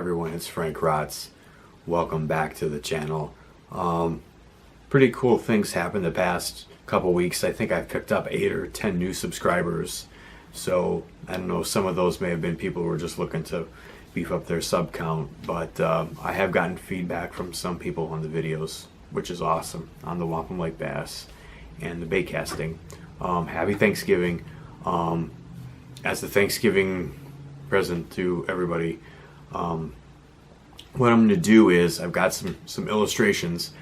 everyone, it's Racz. Welcome back to the channel. Pretty cool things happened the past couple weeks. I think I've picked up 8 or 10 new subscribers. So I don't know, some of those may have been people who were just looking to beef up their sub count, but I have gotten feedback from some people on the videos, which is awesome, on the Wampum Lake bass and the bait casting. Happy Thanksgiving. As the Thanksgiving present to everybody, what I'm going to do is I've got some illustrations.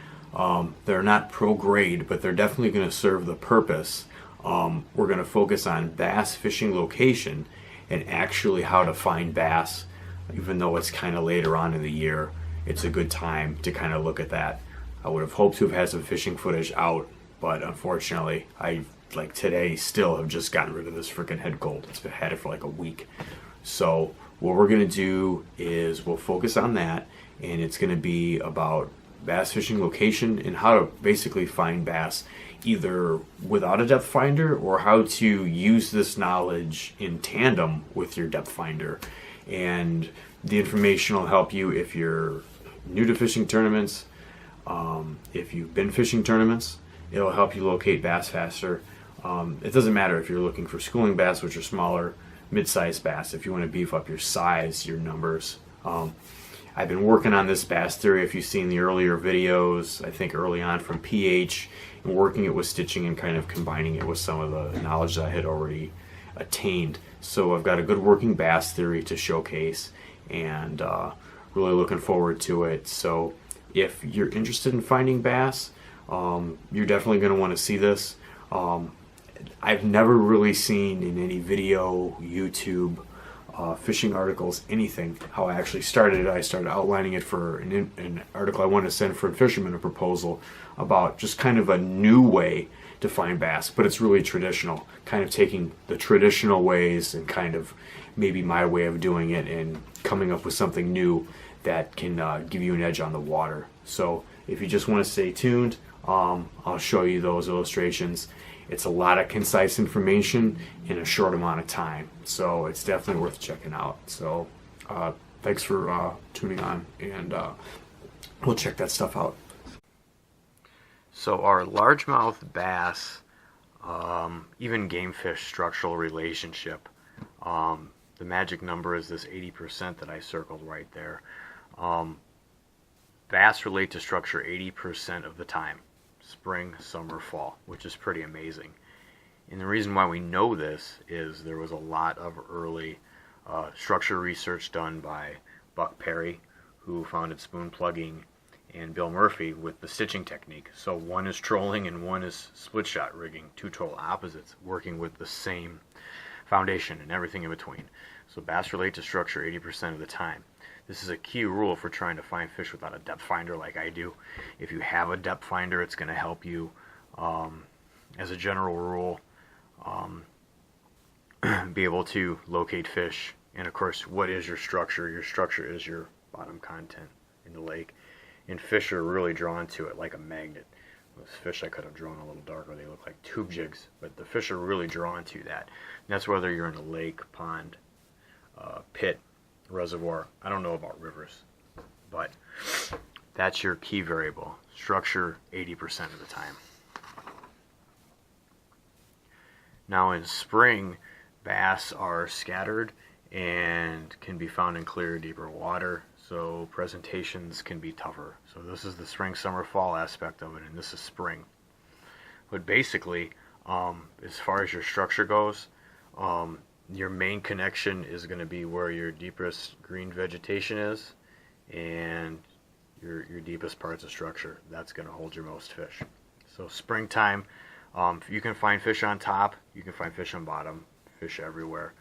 They're not pro grade, but they're definitely going to serve the purpose. We're going to focus on bass fishing location and actually how to find bass. Even though it's kind of later on in the year, it's a good time to kind of look at that. I would have hoped to have had some fishing footage out, but unfortunately I, like today, still have just gotten rid of this freaking head cold. It's been had it for like a week. So what we're going to do is we'll focus on that, and it's going to be about bass fishing location and how to basically find bass either without a depth finder, or how to use this knowledge in tandem with your depth finder. And the information will help you if you're new to fishing tournaments. If you've been fishing tournaments, it'll help you locate bass faster. It doesn't matter if you're looking for schooling bass, which are smaller, mid-sized bass. If you want to beef up your size, your numbers. I've been working on this bass theory. If you've seen the earlier videos, I think early on from pH, and working it with stitching and kind of combining it with some of the knowledge that I had already attained. So I've got a good working bass theory to showcase, and really looking forward to it. So if you're interested in finding bass, you're definitely going to want to see this. I've never really seen in any video, YouTube, fishing articles, anything, how I actually started it. I started outlining it for an article I wanted to send for a fisherman, a proposal about just kind of a new way to find bass, but it's really traditional, kind of taking the traditional ways and kind of maybe my way of doing it and coming up with something new that can give you an edge on the water. So if you just want to stay tuned, I'll show you those illustrations. It's a lot of concise information in a short amount of time, so it's definitely worth checking out. So thanks for tuning on, and we'll check that stuff out. So our largemouth bass, even game fish structural relationship, the magic number is this 80% that I circled right there. Bass relate to structure 80% of the time. Spring, summer, fall, which is pretty amazing. And the reason why we know this is there was a lot of early structure research done by Buck Perry, who founded spoon plugging, and Bill Murphy with the stitching technique. So one is trolling and one is split shot rigging, two total opposites working with the same foundation and everything in between. So bass relate to structure 80% of the time. This is a key rule for trying to find fish without a depth finder like I do. If you have a depth finder, it's going to help you, as a general rule, be able to locate fish. And of course, what is your structure? Your structure is your bottom content in the lake. And fish are really drawn to it like a magnet. Those fish I could have drawn a little darker. They look like tube jigs, but the fish are really drawn to that. And that's whether you're in a lake, pond, pit, reservoir. I don't know about rivers, but that's your key variable. Structure 80% of the time. Now in spring, bass are scattered and can be found in clearer, deeper water, so presentations can be tougher. So this is the spring, summer, fall aspect of it, and this is spring. But basically, as far as your structure goes, your main connection is going to be where your deepest green vegetation is, and your deepest parts of structure. That's going to hold your most fish. So springtime, you can find fish on top, you can find fish on bottom, fish everywhere.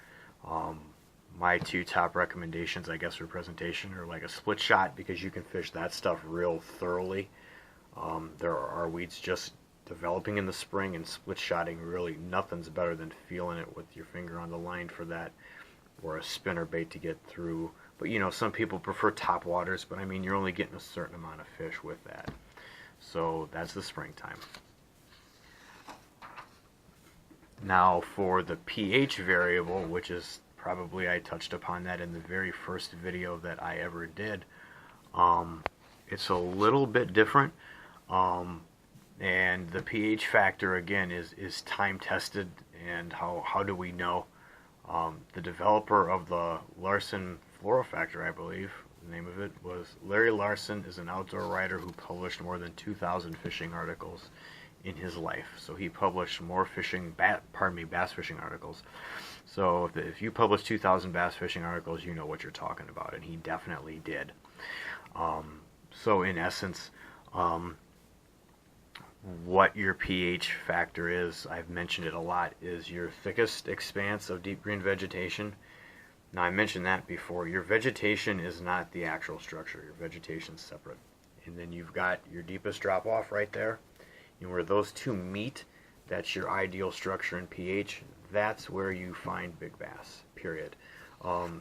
My two top recommendations, I guess, for presentation are like a split shot, because you can fish that stuff real thoroughly. There are weeds just developing in the spring, and split shotting, really nothing's better than feeling it with your finger on the line for that, or a spinner bait to get through. But you know, some people prefer top waters, but I mean, you're only getting a certain amount of fish with that. So that's the springtime. Now for the pH variable, which is probably I touched upon that in the very first video that I ever did. It's a little bit different, and the pH factor again is time tested. And how do we know? The developer of the Larson Factor, I believe the name of it was Larry Larson, is an outdoor writer who published more than 2,000 fishing articles in his life. So he published more bass fishing articles. So if you publish 2,000 bass fishing articles, you know what you're talking about, and he definitely did. So in essence, what your pH factor is, I've mentioned it a lot, is your thickest expanse of deep green vegetation. Now, I mentioned that before. Your vegetation is not the actual structure. Your vegetation's separate. And then you've got your deepest drop-off right there. And where those two meet, that's your ideal structure in pH. That's where you find big bass, period.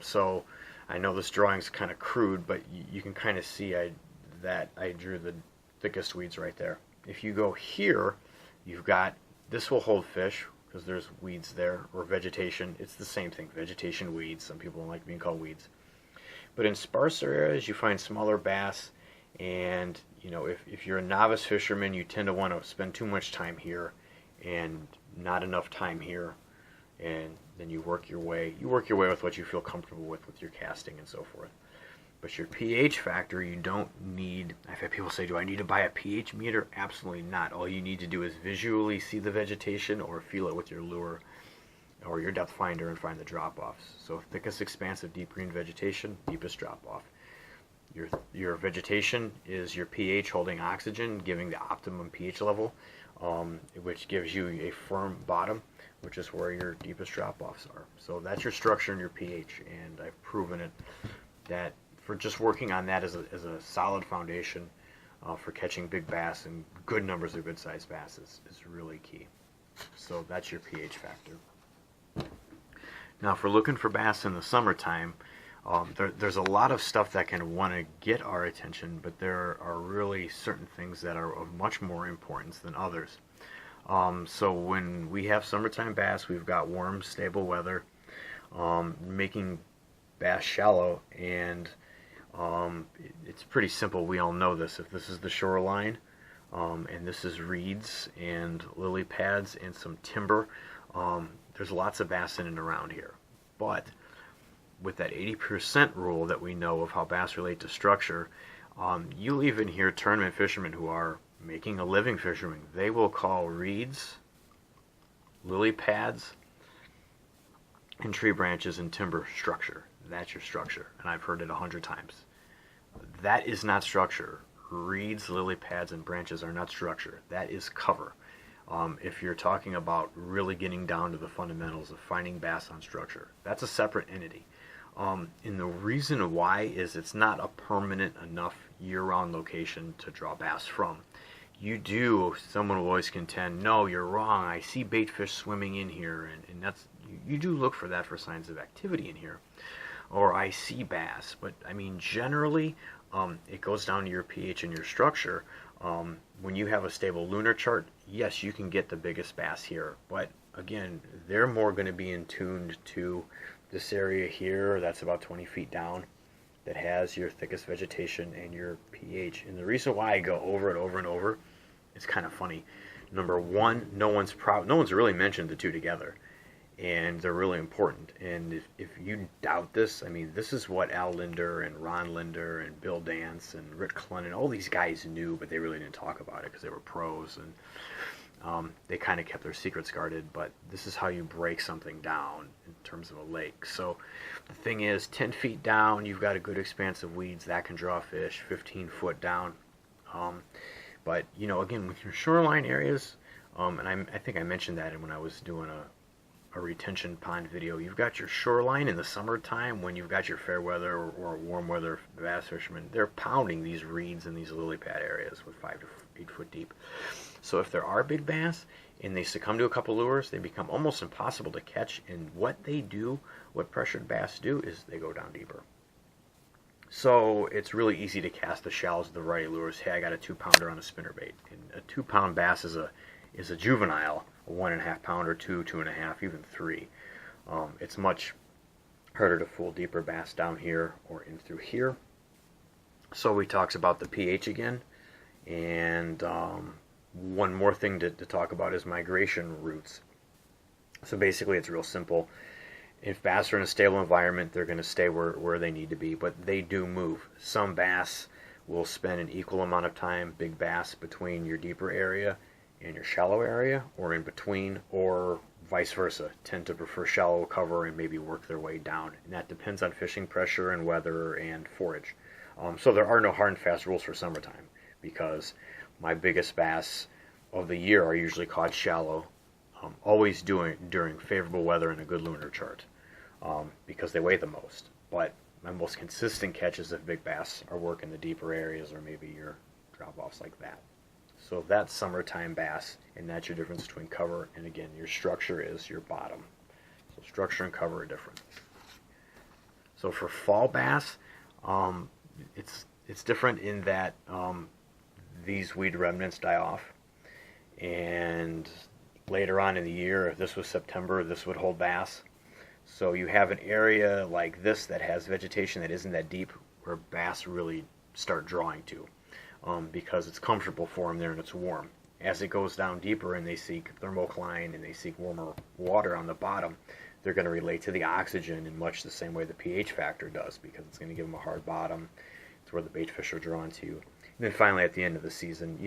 So I know this drawing's kind of crude, but you can kind of see that I drew the thickest weeds right there. If you go here, you've got, this will hold fish because there's weeds there, or vegetation. It's the same thing, vegetation, weeds. Some people don't like being called weeds. But in sparser areas, you find smaller bass, and you know, if you're a novice fisherman, you tend to want to spend too much time here and not enough time here, and then you work your way with what you feel comfortable with your casting and so forth. But your pH factor, you don't need. I've had people say, do I need to buy a pH meter? Absolutely not. All you need to do is visually see the vegetation or feel it with your lure or your depth finder and find the drop-offs. So thickest expanse of deep green vegetation, deepest drop-off. Your vegetation is your pH holding oxygen, giving the optimum pH level, which gives you a firm bottom, which is where your deepest drop-offs are. So that's your structure and your pH, and I've proven it that for just working on that as a solid foundation for catching big bass and good numbers of good-sized bass is really key. So that's your pH factor. Now, if we're looking for bass in the summertime, there's a lot of stuff that can want to get our attention, but there are really certain things that are of much more importance than others. So when we have summertime bass, we've got warm, stable weather, making bass shallow, and it's pretty simple. We all know this. If this is the shoreline, and this is reeds and lily pads and some timber, there's lots of bass in and around here. But with that 80% rule that we know of how bass relate to structure, you'll even hear tournament fishermen who are making a living fishermen, they will call reeds, lily pads, and tree branches and timber structure. That's your structure, and I've heard it 100 times. That is not structure. Reeds, lily pads, and branches are not structure. That is cover. If you're talking about really getting down to the fundamentals of finding bass on structure, that's a separate entity. And the reason why is it's not a permanent enough year-round location to draw bass from. Someone will always contend, no, you're wrong, I see bait fish swimming in here, and that's, you do look for that for signs of activity in here. Or I see bass, but I mean generally it goes down to your pH and your structure. When you have a stable lunar chart, yes, you can get the biggest bass here, but again, they're more going to be in tuned to this area here that's about 20 feet down that has your thickest vegetation and your pH. And the reason why I go over it over and over, it's kind of funny. Number one, no one's really mentioned the two together, and they're really important. And if you doubt this, I mean, this is what Al Linder and Ron Linder and Bill Dance and Rick Clunn and all these guys knew, but they really didn't talk about it because they were pros, and they kind of kept their secrets guarded. But this is how you break something down in terms of a lake. So the thing is, 10 feet down, you've got a good expanse of weeds that can draw fish. 15 foot down, but you know, again, with your shoreline areas, and I think I mentioned that when I was doing a retention pond video, you've got your shoreline in the summertime when you've got your fair weather or warm weather bass fishermen. They're pounding these reeds in these lily pad areas with 5 to 8 foot deep. So if there are big bass and they succumb to a couple lures, they become almost impossible to catch. And what pressured bass do is they go down deeper. So it's really easy to cast the shallows of the variety lures. Hey, I got a 2-pounder on a spinnerbait. And a 2-pound bass is a juvenile, a 1.5 pounder, 2, 2.5, even 3. It's much harder to fool deeper bass down here or in through here. So he talks about the pH again, and one more thing to talk about is migration routes. So basically it's real simple. If bass are in a stable environment, they're going to stay where they need to be, but they do move. Some bass will spend an equal amount of time, big bass, between your deeper area and your shallow area, or in between, or vice versa, tend to prefer shallow cover and maybe work their way down. And that depends on fishing pressure and weather and forage. So there are no hard and fast rules for summertime, because my biggest bass of the year are usually caught shallow, always during favorable weather and a good lunar chart, because they weigh the most. But my most consistent catches of big bass are working the deeper areas, or maybe your drop-offs like that. So that's summertime bass, and that's your difference between cover and, again, your structure is your bottom. So structure and cover are different. So for fall bass, it's different in that these weed remnants die off, and later on in the year, if this was September, this would hold bass. So you have an area like this that has vegetation that isn't that deep, where bass really start drawing to, because it's comfortable for them there and it's warm. As it goes down deeper and they seek thermocline and they seek warmer water on the bottom, they're going to relate to the oxygen in much the same way the pH factor does, because it's going to give them a hard bottom. It's where the bait fish are drawn to. And then finally, at the end of the season,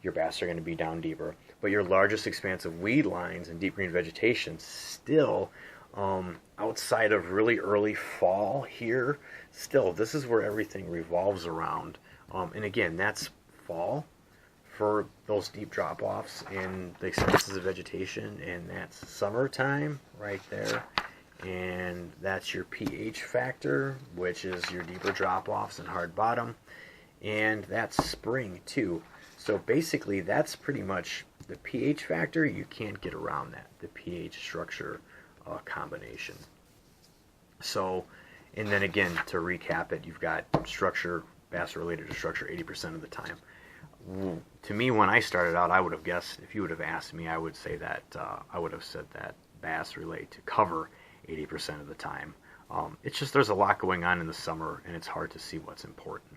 your bass are going to be down deeper. But your largest expanse of weed lines and deep green vegetation still, outside of really early fall here, still, this is where everything revolves around. And again, that's fall for those deep drop-offs and the expanses of vegetation, and that's summertime right there. And that's your pH factor, which is your deeper drop-offs and hard bottom. And that's spring too. So basically that's pretty much the pH factor. You can't get around that, the pH structure combination. So, and then again, to recap it, you've got structure, bass related to structure 80% of the time. To me, when I started out, I would have guessed, if you would have asked me, I would say that, I would have said that bass relate to cover 80% of the time. It's just there's a lot going on in the summer, and it's hard to see what's important.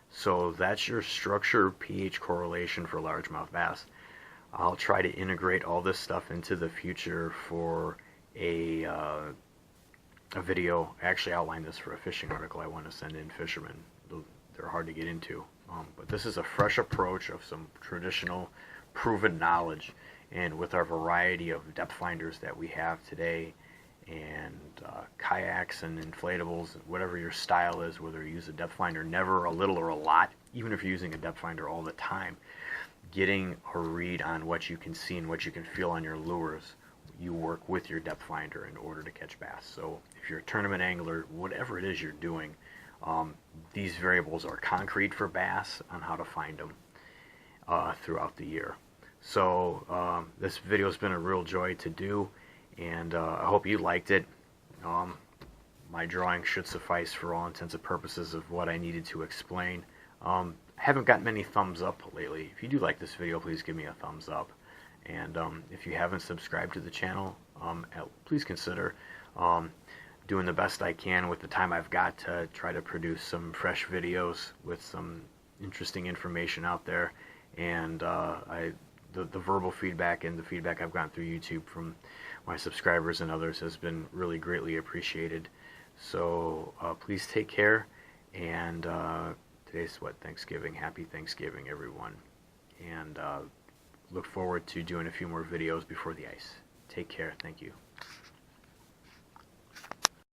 So that's your structure pH correlation for largemouth bass. I'll try to integrate all this stuff into the future for a video. I actually outlined this for a fishing article I want to send in fishermen. They're hard to get into. But this is a fresh approach of some traditional proven knowledge, and with our variety of depth finders that we have today, and kayaks and inflatables, whatever your style is, whether you use a depth finder never, a little, or a lot, even if you're using a depth finder all the time, getting a read on what you can see and what you can feel on your lures, you work with your depth finder in order to catch bass. So if you're a tournament angler, whatever it is you're doing, these variables are concrete for bass on how to find them throughout the year. So this video has been a real joy to do, and I hope you liked it. My drawing should suffice for all intents and purposes of what I needed to explain. I haven't gotten many thumbs up lately. If you do like this video, please give me a thumbs up. And if you haven't subscribed to the channel, please consider doing the best I can with the time I've got to try to produce some fresh videos with some interesting information out there. And the verbal feedback and the feedback I've gotten through YouTube from my subscribers and others has been really greatly appreciated. So please take care. And today's Thanksgiving. Happy Thanksgiving, everyone. And look forward to doing a few more videos before the ice. Take care. Thank you.